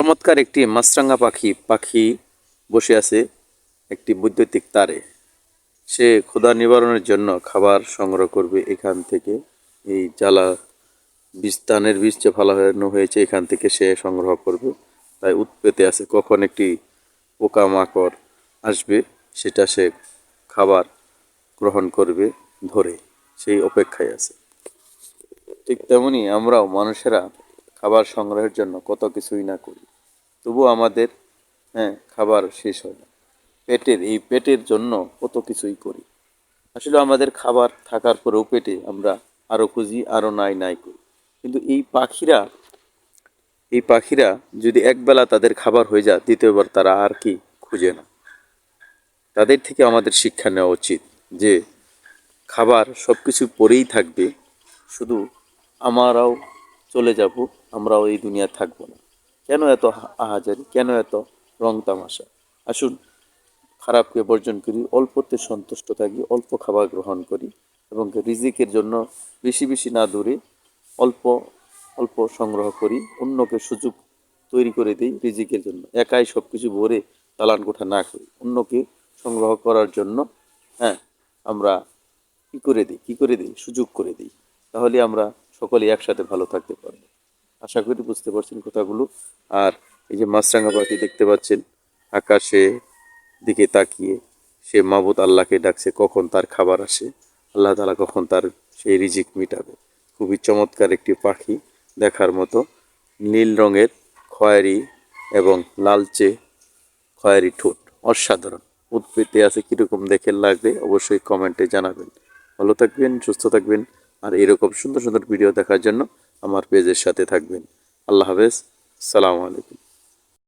চমৎকার একটি মাছরাঙা পাখি বসে আছে একটি বৈদ্যুতিক তারে। সে ক্ষুধা নিবারণের জন্য খাবার সংগ্রহ করবে এখান থেকে। এই জ্বালা ধানের বীজ যে ফলানো হয়েছে এখান থেকে সে সংগ্রহ করবে। তাই উৎপেতে আছে কখন একটি পোকামাকড় আসবে সেটা সে খাবার গ্রহণ করবে ধরে, সেই অপেক্ষায় আছে। ঠিক তেমনি আমরাও মানুষেরা খাবার সংগ্রহের জন্য কত কিছুই না করি, তবুও আমাদের খাবার শেষ হয় না। পেটের জন্য কত কিছুই করি। আসলে আমাদের খাবার থাকার পরেও পেটে আমরা আরও খুঁজি, আরও নাই করি। কিন্তু এই পাখিরা যদি একবেলা তাদের খাবার হয়ে যায়, দ্বিতীয়বার তারা আর কি খুঁজে না। তাদের থেকে আমাদের শিক্ষা নেওয়া উচিত যে খাবার সব কিছু পরেই থাকবে, শুধু আমরাও চলে যাব, আমরাও এই দুনিয়া থাকবো না। কেন এত আহাজারি, কেন এত রং তামাশা? আসুন খারাপকে বর্জন করি, অল্পতে সন্তুষ্ট থাকি, অল্প খাবার গ্রহণ করি এবং রিজিকের জন্য বেশি বেশি না দৌড়ে অল্প অল্প সংগ্রহ করি, অন্যকে সুযোগ তৈরি করে দিই রিজিকের জন্য। একাই সব কিছু ভরে দালান কোঠা না করি, অন্যকে সংগ্রহ করার জন্য আমরা কি করে দিই সুযোগ করে দিই। তাহলে আমরা সকলে একসাথে ভালো থাকতে পারবো। আশা করি বুঝতে পারছেন কথাগুলো। আর এই যে মাছরাঙা পাখি দেখতে পাচ্ছেন আকাশে দিকে তাকিয়ে, সে মাবুদ আল্লাহকে ডাকছে কখন তার খাবার আসে, আল্লাহ তাআলা কখন তার সেই রিজিক মিটাবে। খুবই চমৎকার একটি পাখি, দেখার মতো। নীল রঙের খয়েরি এবং লালচে খয়েরি ঠোঁট, অসাধারণ। উৎপেতে আছে, কীরকম দেখে লাগবে অবশ্যই কমেন্টে জানাবেন। ভালো থাকবেন, সুস্থ থাকবেন, আর এরকম সুন্দর সুন্দর ভিডিও দেখার জন্য আমার পেজের সাথে থাকবেন। আল্লাহ হাফেজ, আসসালামু আলাইকুম।